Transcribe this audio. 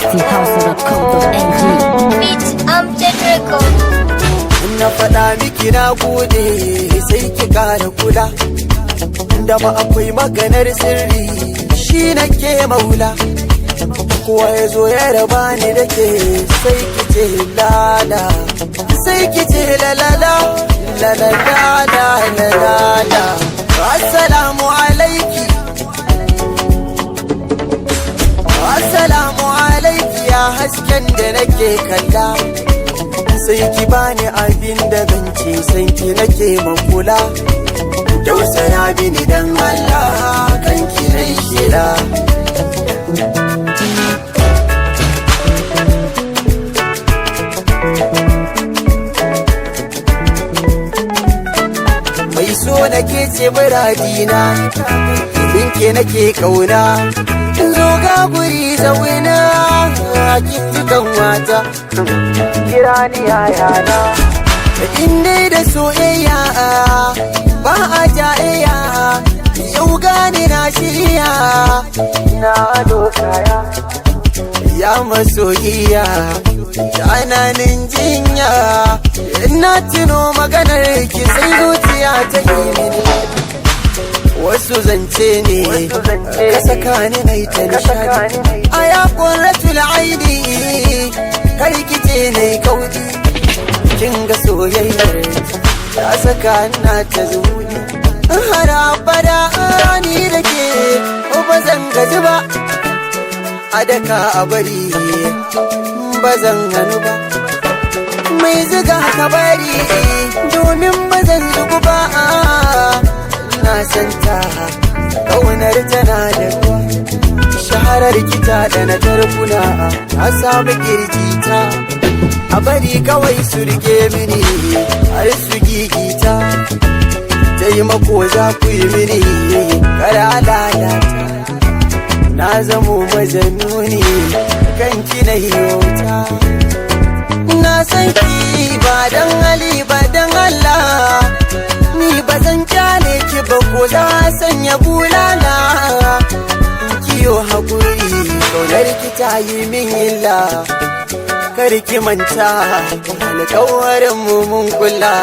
cityhouse.com.ng. Beat Amjad Record. Na faɗa miki na gode sai ki ƙara kula, da ba akwai maganar sirri shi nake maula. Kowa ya zo ya raba ni da ke sai ki ce lala, sai ki ce lalala, lalala, lalala. Assalamu alaiki, assalamu alaiki ya hasken da nake kalla. Sai ki bani abin da zan ce san ki nake makula. Tausaya bini dan Allah kan ki nai shela. Mai so nake ce muradina, binke nake kauna. Zo ga guri zauna kin dukan wata, kira ni yayana. In dai da soyayya ba a jayayya, yau gani na shirya na dokaya. Ya masoyiya tsananin jinya, na tuno maganar ki sai zuciya ta yi mini. Wasu zance ne ka saka ni mai ta nishadi, a ya ƙurratul aini kar ki ce ne kaudi. Kin ga soyayyar ta saka na ta zuni, har abada ni da ke ba zan gaji ba. A daka a bari ba zan hannu ba, mai ziga ka bari domin ba zan zugu ba. Na santa ƙaunar tana da ruwa, shaharar kita da na tarkuna ta samu kirjita. A bari kawai su rike mini har su gigita, taimako za ku yi mini kara lalata. Na zamo majanuni kanki na yauta. Na san ki ba dan hali ba dan Allah, ni ba zan kyale ki ba ko za sanya bulala. Kiyo haƙuri kaunar ki ta yi min illa, kar ki manta alƙawarin mu mun kula.